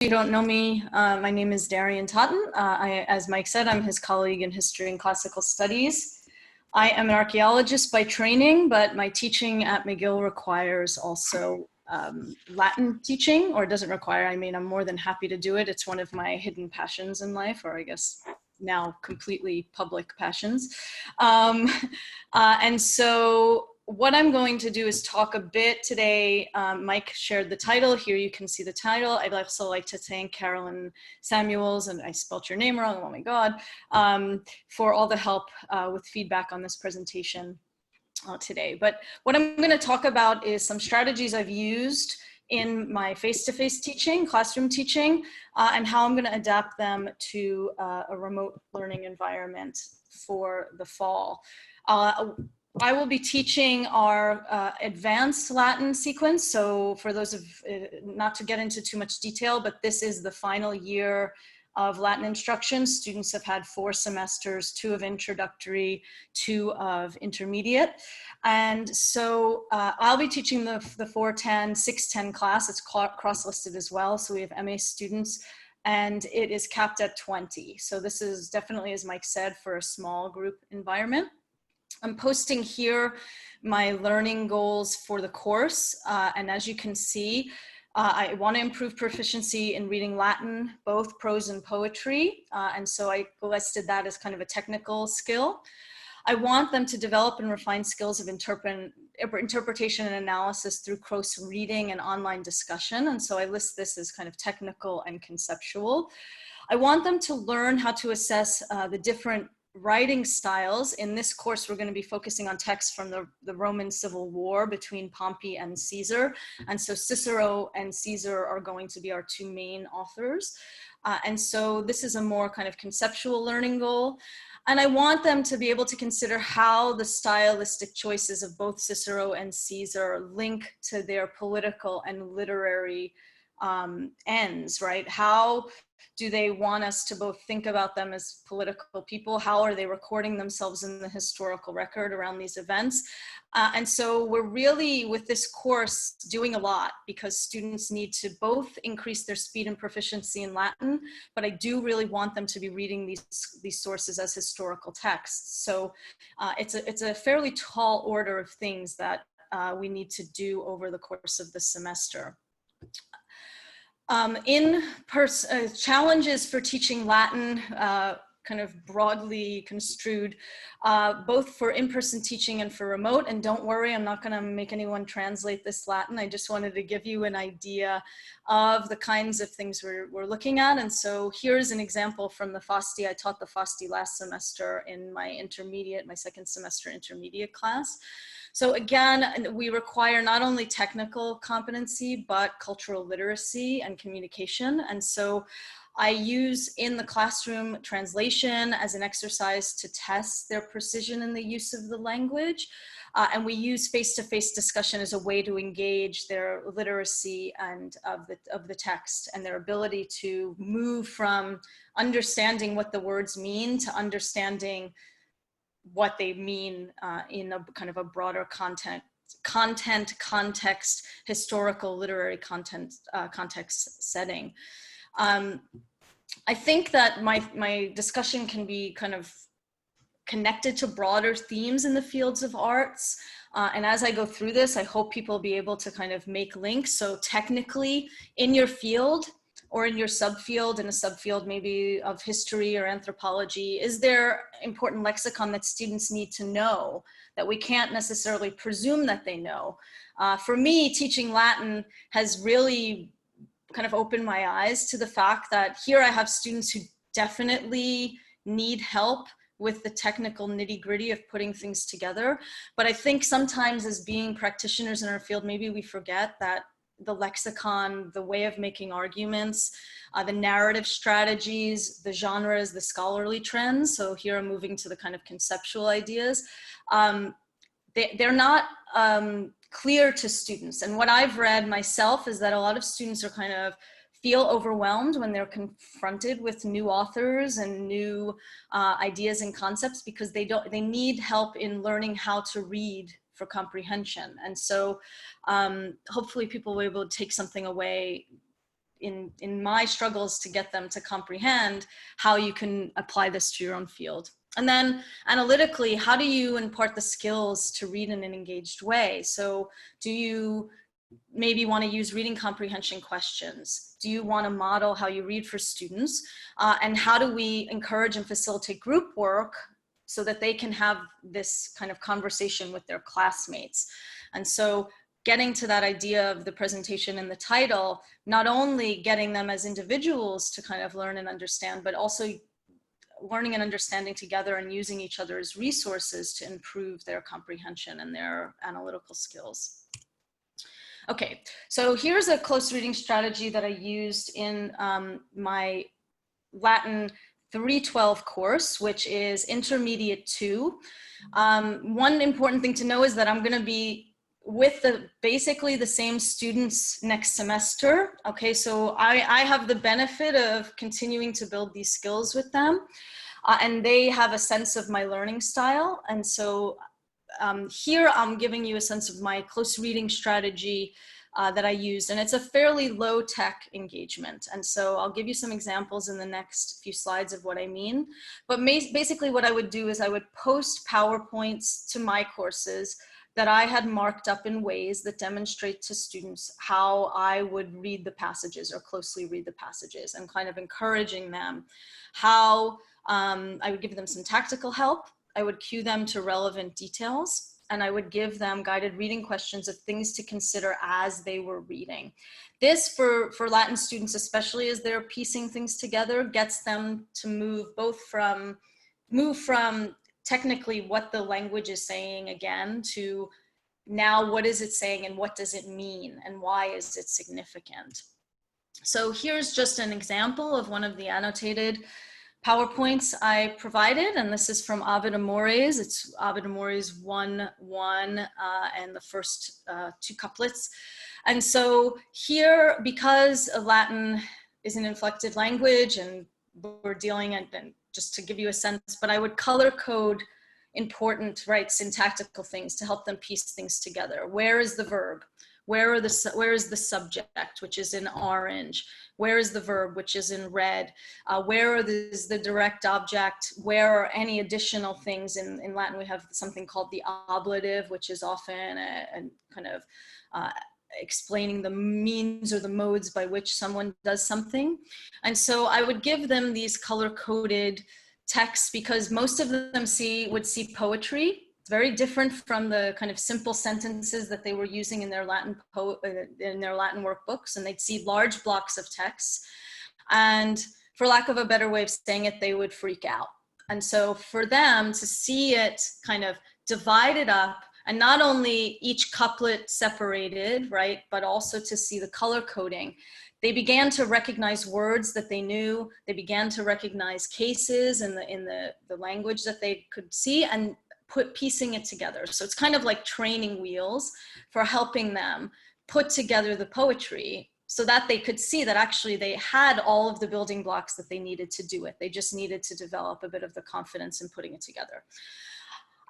you don't know me, my name is Darian Totten. As Mike said, I'm his colleague in history and classical studies. I am an archaeologist by training, but my teaching at McGill requires also Latin teaching, or doesn't require. I mean, I'm more than happy to do it. It's one of my hidden passions in life, or I guess now completely public passions. And so what I'm going to do is talk a bit today. Mike shared the title. Here you can see the title. I'd also like to thank Carolyn Samuels, and I spelled your name wrong, oh my God, for all the help with feedback on this presentation today. But what I'm going to talk about is some strategies I've used in my face-to-face teaching, classroom teaching, and how I'm going to adapt them to a remote learning environment for the fall. I will be teaching our advanced Latin sequence. So for those of, not to get into too much detail, but this is the final year of Latin instruction. Students have had 4 semesters, 2 of introductory, 2 of intermediate. And so I'll be teaching the 410, 610 class. It's cross-listed as well. So we have MA students, and it is capped at 20. So this is definitely, as Mike said, for a small group environment. I'm posting here my learning goals for the course. And as you can see, I want to improve proficiency in reading Latin, both prose and poetry. And so I listed that as kind of a technical skill. I want them to develop and refine skills of interpretation and analysis through close reading and online discussion. And so I list this as kind of technical and conceptual. I want them to learn how to assess the different writing styles. In this course, we're going to be focusing on texts from the Roman Civil War between Pompey and Caesar. And so Cicero and Caesar are going to be our 2 main authors. And so this is a more kind of conceptual learning goal. And I want them to be able to consider how the stylistic choices of both Cicero and Caesar link to their political and literary ends, right? How do they want us to both think about them as political people? How are they recording themselves in the historical record around these events? And so we're really, with this course, doing a lot because students need to both increase their speed and proficiency in Latin, but I do really want them to be reading these sources as historical texts. So it's a fairly tall order of things that we need to do over the course of the semester. Challenges for teaching Latin, kind of broadly construed, both for in-person teaching and for remote. And don't worry, I'm not going to make anyone translate this Latin. I just wanted to give you an idea of the kinds of things we're looking at. And so here's an example from the Fasti. I taught the Fasti last semester in my intermediate, my 2nd semester intermediate class. So again, we require not only technical competency, but cultural literacy and communication. And so I use in the classroom translation as an exercise to test their precision in the use of the language. And we use face-to-face discussion as a way to engage their literacy and of the text and their ability to move from understanding what the words mean to understanding what they mean in a kind of a broader context, historical, literary context setting. I think that my discussion can be kind of connected to broader themes in the fields of arts. And as I go through this, I hope people will be able to kind of make links. So technically in your field, or in your subfield, in a subfield maybe of history or anthropology, is there important lexicon that students need to know that we can't necessarily presume that they know? For me, teaching Latin has really kind of opened my eyes to the fact that here I have students who definitely need help with the technical nitty-gritty of putting things together. But I think sometimes as being practitioners in our field, maybe we forget that the lexicon, the way of making arguments, the narrative strategies, the genres, the scholarly trends. So here I'm moving to the kind of conceptual ideas. They're not clear to students. And what I've read myself is that a lot of students are kind of feel overwhelmed when they're confronted with new authors and new ideas and concepts because they need help in learning how to read for comprehension. And so hopefully people will be able to take something away in my struggles to get them to comprehend, how you can apply this to your own field. And then analytically, how do you impart the skills to read in an engaged way? So do you maybe want to use reading comprehension questions? Do you want to model how you read for students? And how do we encourage and facilitate group work so that they can have this kind of conversation with their classmates? And so getting to that idea of the presentation and the title, not only getting them as individuals to kind of learn and understand, but also learning and understanding together and using each other as resources to improve their comprehension and their analytical skills. Okay, so here's a close reading strategy that I used in my Latin 312 course, which is Intermediate 2. One important thing to know is that I'm going to be with basically the same students next semester. Okay, so I have the benefit of continuing to build these skills with them, and they have a sense of my learning style. And so here I'm giving you a sense of my close reading strategy that I used, and it's a fairly low tech engagement. And so I'll give you some examples in the next few slides of what I mean. But basically what I would do is I would post PowerPoints to my courses that I had marked up in ways that demonstrate to students how I would read the passages or closely read the passages, and kind of encouraging them how I would give them some tactical help. I would cue them to relevant details, and I would give them guided reading questions of things to consider as they were reading. This, for Latin students, especially as they're piecing things together, gets them to move from technically what the language is saying again to now what is it saying and what does it mean and why is it significant. So here's just an example of one of the annotated PowerPoints I provided, and this is from Ovid Amores. It's Ovid Amores 1:1 and the first 2 couplets. And so here, because Latin is an inflected language and we're dealing, and just to give you a sense, but I would color code important, right, syntactical things to help them piece things together. Where is the verb? Where is the subject, which is in orange? Where is the verb, which is in red? Where is the direct object? Where are any additional things? In Latin, we have something called the ablative, which is often a kind of explaining the means or the modes by which someone does something. And so I would give them these color-coded texts because most of them would see poetry. It's very different from the kind of simple sentences that they were using in their Latin workbooks, and they'd see large blocks of text. And for lack of a better way of saying it, they would freak out. And so for them to see it kind of divided up, and not only each couplet separated, right, but also to see the color coding, they began to recognize words that they knew. They began to recognize cases in the language that they could see and piecing it together. So it's kind of like training wheels for helping them put together the poetry so that they could see that actually they had all of the building blocks that they needed to do it. They just needed to develop a bit of the confidence in putting it together.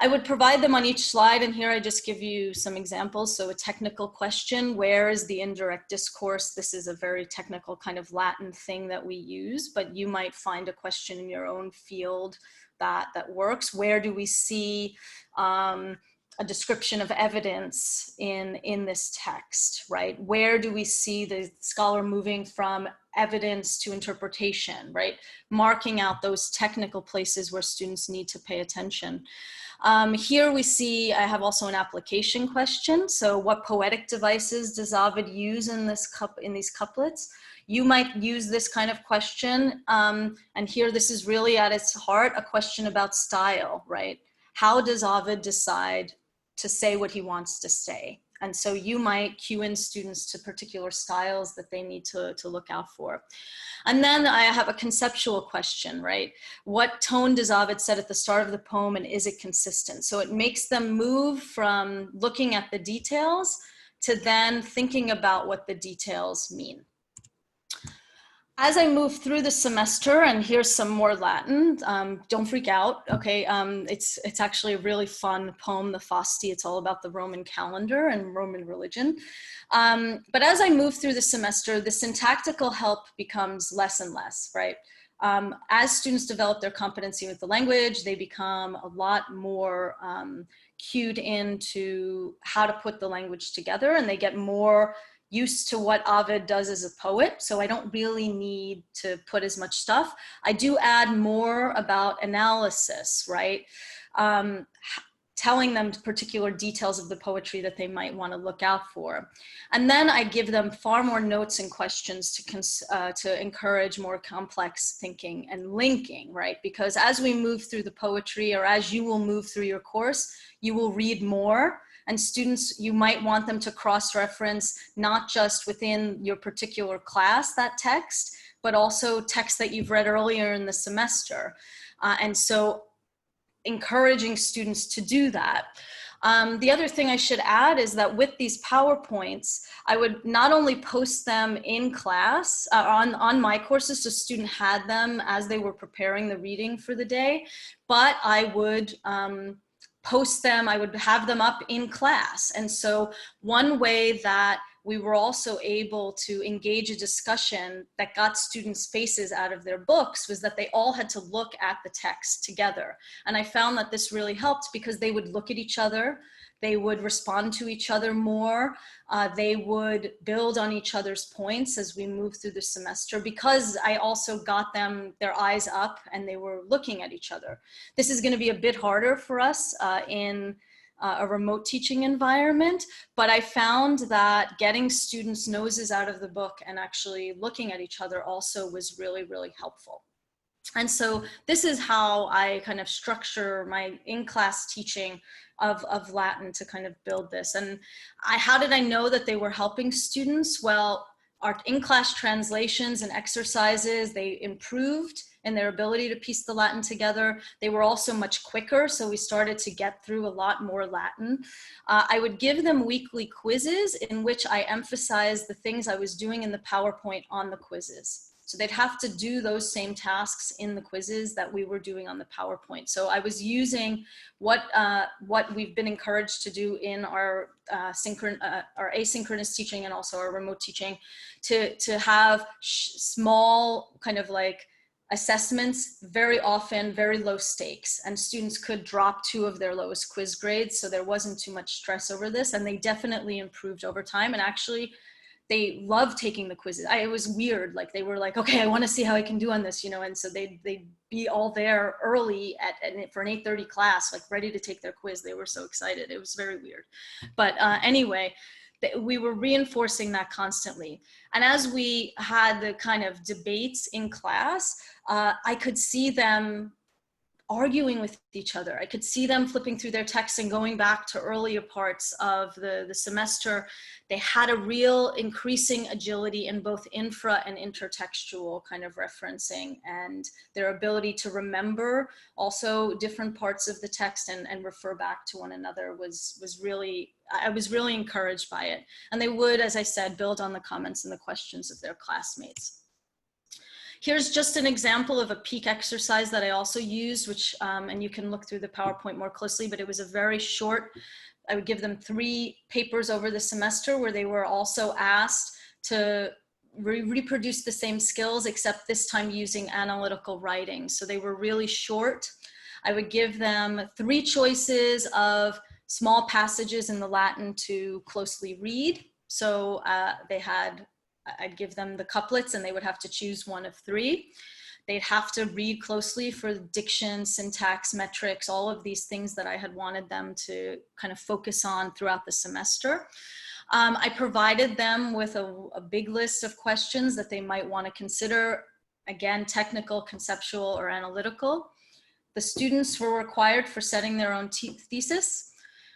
I would provide them on each slide, and here I just give you some examples. So a technical question, where is the indirect discourse? This is a very technical kind of Latin thing that we use, but you might find a question in your own field that works. Where do we see a description of evidence in this text, right? Where do we see the scholar moving from evidence to interpretation, right? Marking out those technical places where students need to pay attention. Here we see, I have also an application question. So what poetic devices does Ovid use in these couplets? You might use this kind of question. And here, this is really at its heart, a question about style, right? How does Ovid decide to say what he wants to say? And so you might cue in students to particular styles that they need to look out for. And then I have a conceptual question, right? What tone does Ovid set at the start of the poem, and is it consistent? So it makes them move from looking at the details to then thinking about what the details mean. As I move through the semester, and here's some more Latin, don't freak out, okay? It's actually a really fun poem, the Fasti. It's all about the Roman calendar and Roman religion. But as I move through the semester, the syntactical help becomes less and less, right? As students develop their competency with the language, they become a lot more cued into how to put the language together, and they get more used to what Ovid does as a poet. So I don't really need to put as much stuff. I do add more about analysis, right? Telling them particular details of the poetry that they might want to look out for. And then I give them far more notes and questions to encourage more complex thinking and linking, right? Because as we move through the poetry, or as you will move through your course, you will read more. And students, you might want them to cross-reference not just within your particular class, that text, but also text that you've read earlier in the semester. And so encouraging students to do that. The other thing I should add is that with these PowerPoints, I would not only post them in class on my courses, so student had them as they were preparing the reading for the day, but I would post them, I would have them up in class. And so one way that we were also able to engage a discussion that got students' faces out of their books was that they all had to look at the text together. And I found that this really helped because they would look at each other, they would respond to each other more, they would build on each other's points as we move through the semester, because I also got them their eyes up and they were looking at each other. This is going to be a bit harder for us in a remote teaching environment, but I found that getting students' noses out of the book and actually looking at each other also was really, really helpful. And so this is how I kind of structure my in-class teaching of Latin to kind of build this. And how did I know that they were helping students? Well, our in-class translations and exercises, they improved in their ability to piece the Latin together. They were also much quicker, so we started to get through a lot more Latin. I would give them weekly quizzes in which I emphasized the things I was doing in the PowerPoint on the quizzes. So they'd have to do those same tasks in the quizzes that we were doing on the PowerPoint. So I was using what we've been encouraged to do in our asynchronous teaching and also our remote teaching to have small kind of like assessments, very often very low stakes, and students could drop 2 of their lowest quiz grades. So there wasn't too much stress over this, and they definitely improved over time. And actually, they loved taking the quizzes. It was weird. Like they were like, okay, I want to see how I can do on this, you know? And so they'd be all there early for an 8:30 class, like ready to take their quiz. They were so excited. It was very weird. But anyway, we were reinforcing that constantly. And as we had the kind of debates in class, I could see them arguing with each other. I could see them flipping through their texts and going back to earlier parts of the semester. They had a real increasing agility in both infra and intertextual kind of referencing, and their ability to remember also different parts of the text and refer back to one another was really, I was really encouraged by it. And they would, as I said, build on the comments and the questions of their classmates. Here's just an example of a peak exercise that I also used, which, and you can look through the PowerPoint more closely, but it was a very short, I would give them 3 papers over the semester where they were also asked to reproduce the same skills, except this time using analytical writing. So they were really short. I would give them 3 choices of small passages in the Latin to closely read. So I'd give them the couplets and they would have to choose one of 3. They'd have to read closely for diction, syntax, metrics, all of these things that I had wanted them to kind of focus on throughout the semester. I provided them with a big list of questions that they might want to consider, again, technical, conceptual, or analytical. The students were required for setting their own thesis.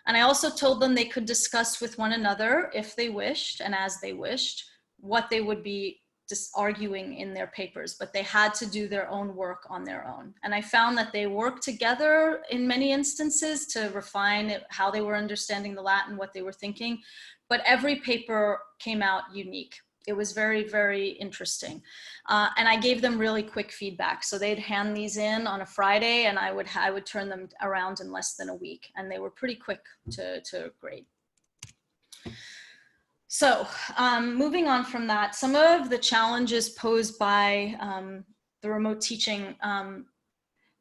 And I also told them they could discuss with one another if they wished and as they wished what they would be just arguing in their papers, but they had to do their own work on their own. And I found that they worked together in many instances to refine how they were understanding the Latin, what they were thinking, but every paper came out unique. It was very, very interesting. And I gave them really quick feedback. So they'd hand these in on a Friday, and I would turn them around in less than a week. And they were pretty quick to grade. So moving on from that, some of the challenges posed by the remote teaching,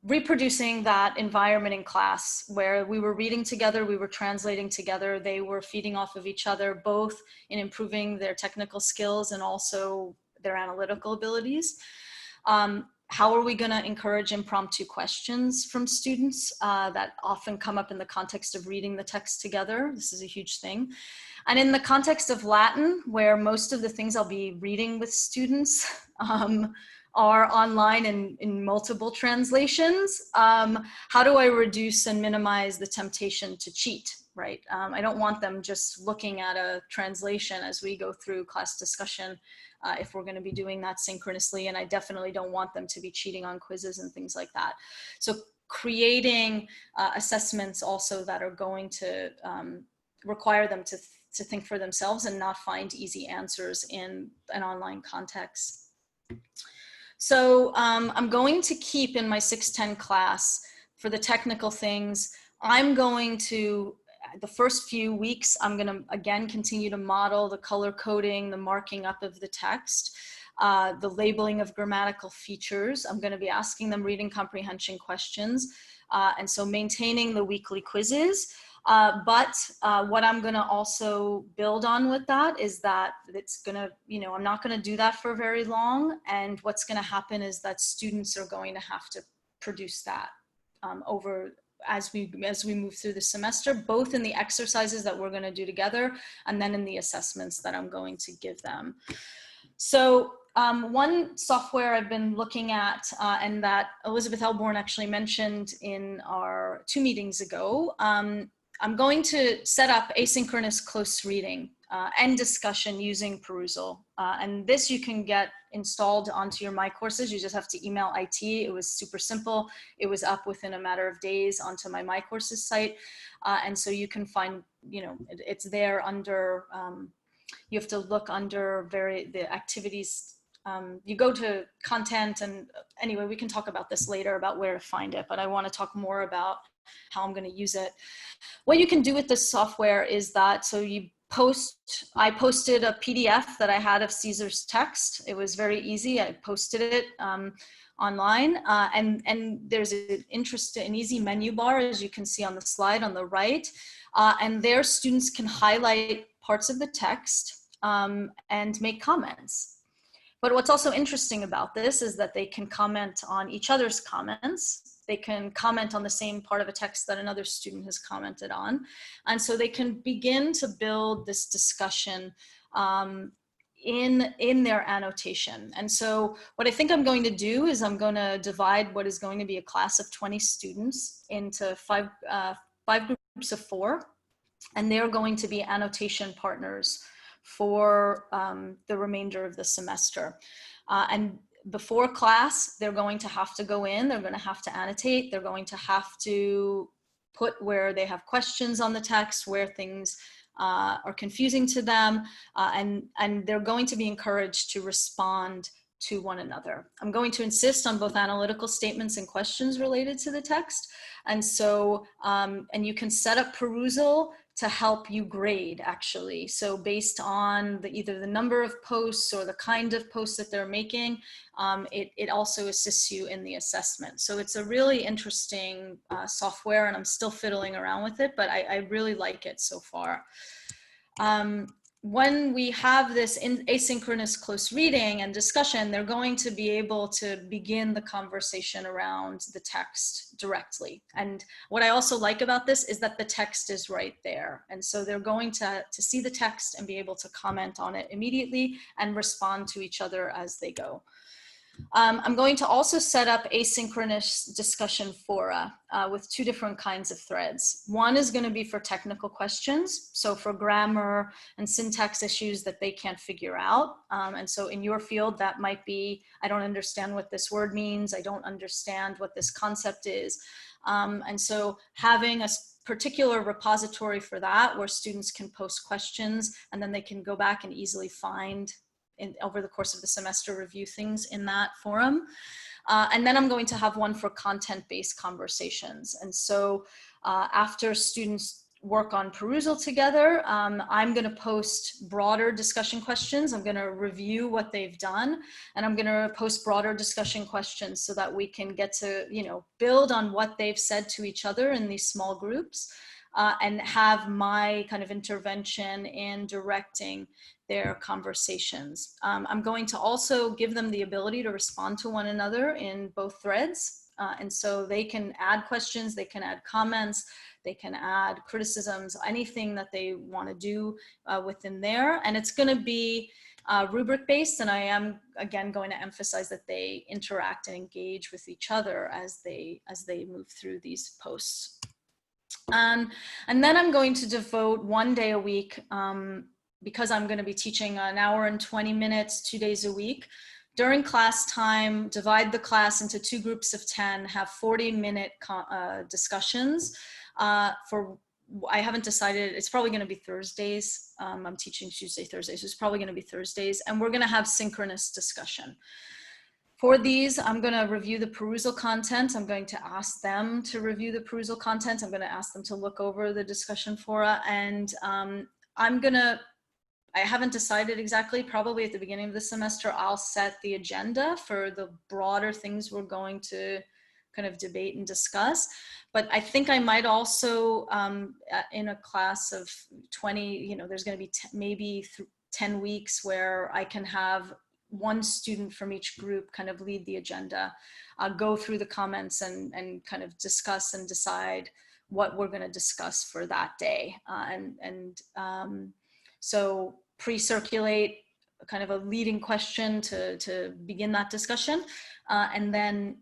reproducing that environment in class where we were reading together, we were translating together, they were feeding off of each other, both in improving their technical skills and also their analytical abilities. How are we going to encourage impromptu questions from students that often come up in the context of reading the text together? This is a huge thing. And in the context of Latin, where most of the things I'll be reading with students are online in multiple translations, how do I reduce and minimize the temptation to cheat, right? I don't want them just looking at a translation as we go through class discussion if we're going to be doing that synchronously, and I definitely don't want them to be cheating on quizzes and things like that. So creating assessments also that are going to require them to think for themselves and not find easy answers in an online context. So I'm going to keep in my 610 class for the technical things. I'm going to, the first few weeks, I'm going to again continue to model the color coding, the marking up of the text, the labeling of grammatical features. I'm going to be asking them reading comprehension questions. And so maintaining the weekly quizzes. But what I'm going to also build on with that is that it's going to, I'm not going to do that for very long. And what's going to happen is that students are going to have to produce that over as we move through the semester, both in the exercises that we're going to do together and then in the assessments that I'm going to give them. So one software I've been looking at and that Elizabeth Elborn actually mentioned in our 2 meetings ago, I'm going to set up asynchronous close reading and discussion using Perusal. And this you can get installed onto your My Courses. You just have to email IT. It was super simple. It was up within a matter of days onto my My Courses site. And so you can find, it's there under, you have to look under the activities. You go to content, and anyway, we can talk about this later about where to find it, but I want to talk more about how I'm going to use it. What you can do with this software is that, so I posted a PDF that I had of Caesar's text. It was very easy. I posted it online, and there's an easy menu bar, as you can see on the slide on the right, and there students can highlight parts of the text and make comments. But what's also interesting about this is that they can comment on each other's comments. They can comment on the same part of a text that another student has commented on. And so they can begin to build this discussion in their annotation. And so what I think I'm going to do is I'm going to divide what is going to be a class of 20 students into five groups of 4. And they're going to be annotation partners for the remainder of the semester. And before class, they're going to have to go in, they're going to have to annotate, they're going to have to put where they have questions on the text, where things are confusing to them, and they're going to be encouraged to respond to one another. I'm going to insist on both analytical statements and questions related to the text. And so, and you can set up Perusal to help you grade, actually. So based on either the number of posts or the kind of posts that they're making, it also assists you in the assessment. So it's a really interesting software, and I'm still fiddling around with it, but I really like it so far. When we have this asynchronous close reading and discussion, they're going to be able to begin the conversation around the text directly. And what I also like about this is that the text is right there. And so they're going to see the text and be able to comment on it immediately and respond to each other as they go. I'm going to also set up asynchronous discussion fora with 2 different kinds of threads. One is going to be for technical questions, so for grammar and syntax issues that they can't figure out. And so in your field, that might be, I don't understand what this word means, I don't understand what this concept is. And so having a particular repository for that, where students can post questions and then they can go back and easily find over the course of the semester, review things in that forum. And then I'm going to have one for content-based conversations. And so after students work on perusal together, I'm going to post broader discussion questions. I'm going to review what they've done, and I'm going to post broader discussion questions so that we can get to, you know, build on what they've said to each other in these small groups, and have my kind of intervention in directing their conversations. I'm going to also give them the ability to respond to one another in both threads. And so they can add questions, they can add comments, they can add criticisms, anything that they want to do within there. And it's going to be rubric based. And I am, again, going to emphasize that they interact and engage with each other as they move through these posts. And then I'm going to devote 1 day a week, because I'm going to be teaching an hour and 20 minutes, 2 days a week. During class time, divide the class into 2 groups of 10, have 40-minute discussions. I haven't decided, it's probably going to be Thursdays. I'm teaching Tuesday, Thursdays, so it's probably going to be Thursdays. And we're going to have synchronous discussion. For these, I'm going to review the perusal content. I'm going to ask them to review the perusal content. I'm going to ask them to look over the discussion fora. And I haven't decided exactly, probably at the beginning of the semester, I'll set the agenda for the broader things we're going to kind of debate and discuss. But I think I might also, in a class of 20, you know, there's going to be maybe 10 weeks where I can have one student from each group kind of lead the agenda, go through the comments and kind of discuss and decide what we're going to discuss for that day. So pre-circulate kind of a leading question to begin that discussion, and then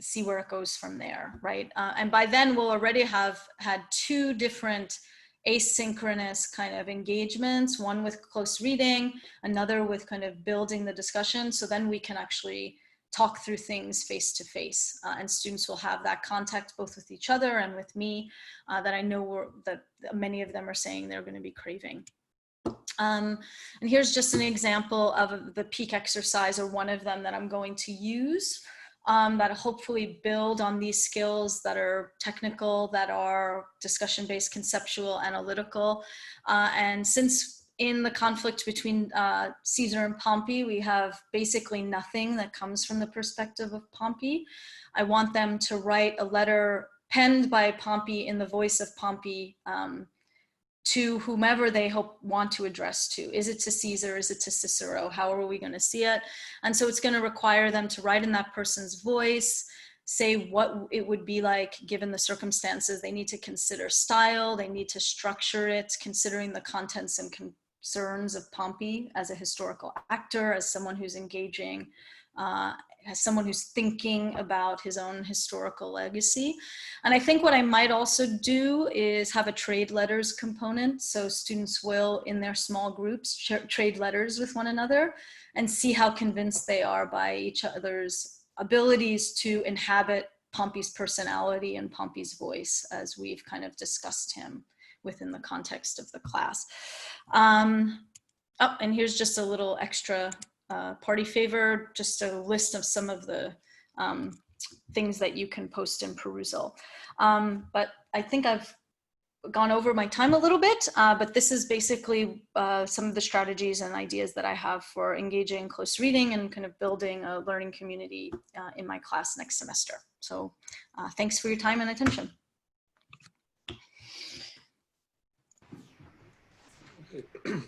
see where it goes from there, right? And by then we'll already have had 2 different asynchronous kind of engagements, one with close reading, another with kind of building the discussion. So then we can actually talk through things face to face, and students will have that contact both with each other and with me that I know that many of them are saying they're going to be craving. And here's just an example of the peak exercise, or one of them that I'm going to use, that hopefully build on these skills that are technical, that are discussion-based, conceptual, analytical. And since in the conflict between Caesar and Pompey, we have basically nothing that comes from the perspective of Pompey, I want them to write a letter penned by Pompey in the voice of Pompey to whomever they want to address to. Is it to Caesar? Is it to Cicero? How are we going to see it? And so it's going to require them to write in that person's voice, say what it would be like given the circumstances. They need to consider style. They need to structure it, considering the contents and concerns of Pompey as a historical actor, as someone who's engaging, as someone who's thinking about his own historical legacy. And I think what I might also do is have a trade letters component. So students will, in their small groups, trade letters with one another and see how convinced they are by each other's abilities to inhabit Pompey's personality and Pompey's voice as we've kind of discussed him within the context of the class. Oh, and here's just a little extra party favor, just a list of some of the things that you can post in perusal. But I think I've gone over my time a little bit, but this is basically some of the strategies and ideas that I have for engaging close reading and kind of building a learning community in my class next semester. So thanks for your time and attention.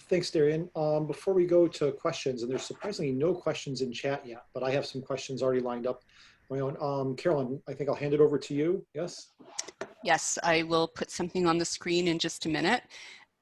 Thanks, Darian. Before we go to questions, and there's surprisingly no questions in chat yet, but I have some questions already lined up. My own. Carolyn, I think I'll hand it over to you. Yes? Yes, I will put something on the screen in just a minute.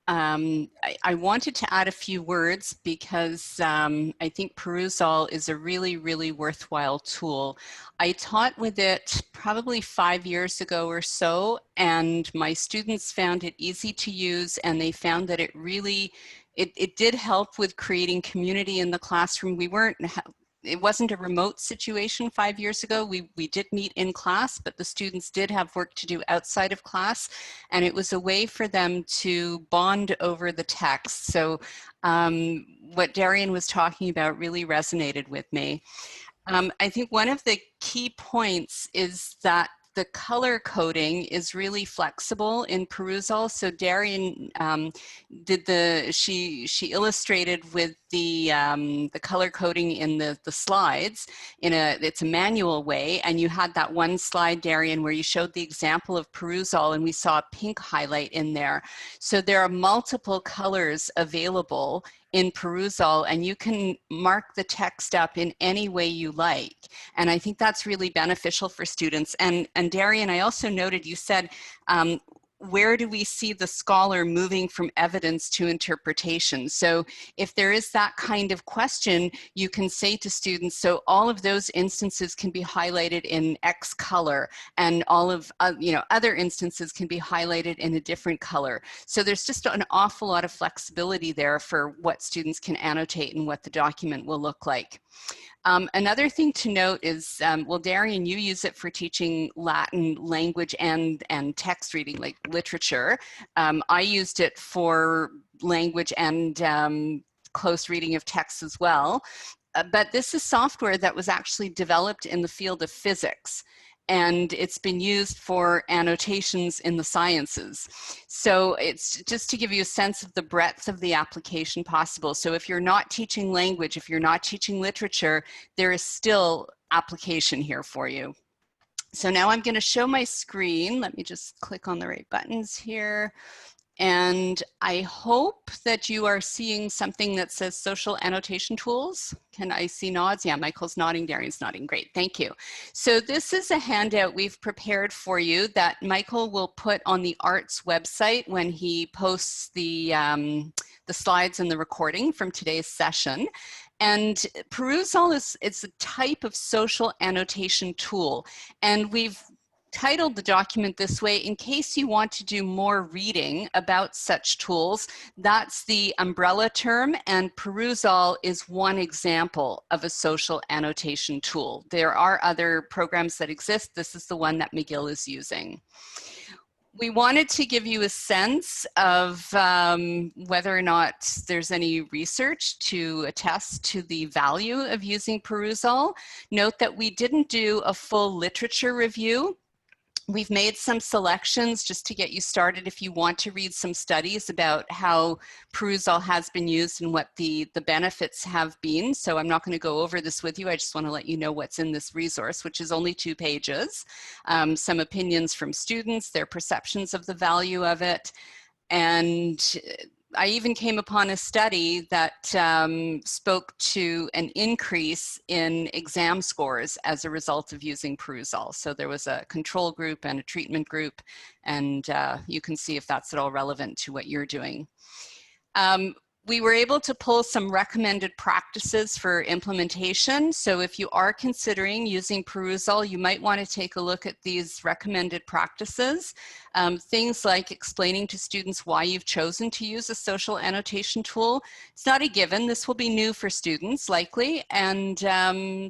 I wanted to add a few words because I think Perusal is a really, really worthwhile tool. I taught with it probably 5 years ago or so, and my students found it easy to use, and they found that it really, it did help with creating community in the classroom. We weren't it wasn't a remote situation 5 years ago. We did meet in class, but the students did have work to do outside of class, and it was a way for them to bond over the text. So what Darian was talking about really resonated with me. I think one of the key points is that the color coding is really flexible in Perusall. So Darian she illustrated with the color coding in the slides it's a manual way, and you had that one slide, Darian, where you showed the example of Perusall, and we saw a pink highlight in there. So there are multiple colors available in Perusall, and you can mark the text up in any way you like. And I think that's really beneficial for students. And Darian, I also noted you said, where do we see the scholar moving from evidence to interpretation? So if there is that kind of question, you can say to students, so all of those instances can be highlighted in X color, and all of other instances can be highlighted in a different color. So there's just an awful lot of flexibility there for what students can annotate and what the document will look like. Another thing to note is, well, Darian, you use it for teaching Latin language and text reading, like literature. I used it for language and close reading of text as well. But this is software that was actually developed in the field of physics, and it's been used for annotations in the sciences. So it's just to give you a sense of the breadth of the application possible. So if you're not teaching language, if you're not teaching literature, there is still application here for you. So now I'm going to show my screen. Let me just click on the right buttons here. And I hope that you are seeing something that says social annotation tools. Can I see nods? Yeah, Michael's nodding, Darian's nodding. Great, thank you. So this is a handout we've prepared for you that Michael will put on the ARTS website when he posts the slides and the recording from today's session. And Perusall it's a type of social annotation tool. And we've titled the document this way in case you want to do more reading about such tools. That's the umbrella term, and Perusall is one example of a social annotation tool. There are other programs that exist. This is the one that McGill is using. We wanted to give you a sense of whether or not there's any research to attest to the value of using Perusall. Note that we didn't do a full literature review. We've made some selections just to get you started if you want to read some studies about how Perusall has been used and what the benefits have been. So I'm not going to go over this with you. I just want to let you know what's in this resource, which is only 2 pages. Some opinions from students, their perceptions of the value of it. And I even came upon a study that spoke to an increase in exam scores as a result of using Perusall. So there was a control group and a treatment group, and you can see if that's at all relevant to what you're doing. We were able to pull some recommended practices for implementation. So if you are considering using Perusall, you might want to take a look at these recommended practices. Things like explaining to students why you've chosen to use a social annotation tool. It's not a given. This will be new for students, likely, and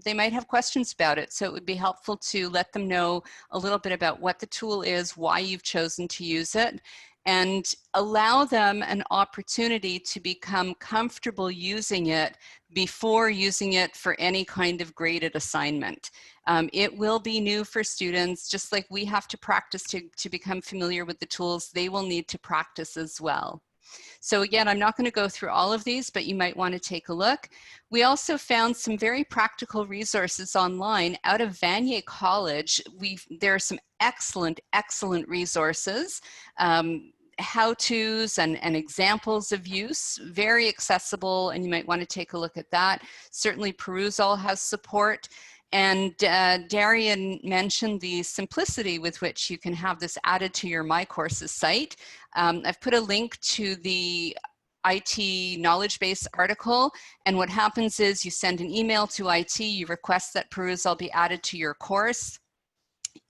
they might have questions about it. So it would be helpful to let them know a little bit about what the tool is, why you've chosen to use it, and allow them an opportunity to become comfortable using it before using it for any kind of graded assignment. It will be new for students, just like we have to practice to become familiar with the tools. They will need to practice as well. So again, I'm not going to go through all of these, but you might want to take a look. We also found some very practical resources online out of Vanier College. There are some excellent resources, how-tos and examples of use, very accessible, and you might want to take a look at that. Certainly Perusall has support. And Darian mentioned the simplicity with which you can have this added to your My Courses site. I've put a link to the IT knowledge base article, and what happens is you send an email to IT, you request that Perusall be added to your course.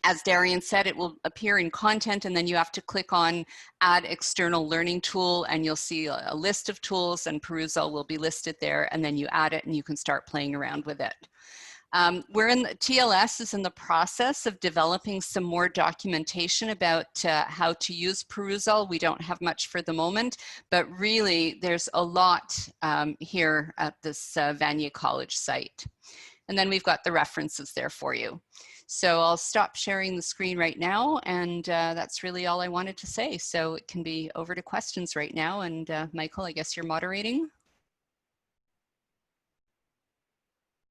As Darian said, it will appear in content, and then you have to click on Add External Learning Tool, and you'll see a list of tools, and Perusall will be listed there, and then you add it and you can start playing around with it. TLS is in the process of developing some more documentation about how to use Perusall. We don't have much for the moment, but really there's a lot here at this Vanier College site. And then we've got the references there for you. So I'll stop sharing the screen right now, and that's really all I wanted to say. So it can be over to questions right now, and Michael, I guess you're moderating.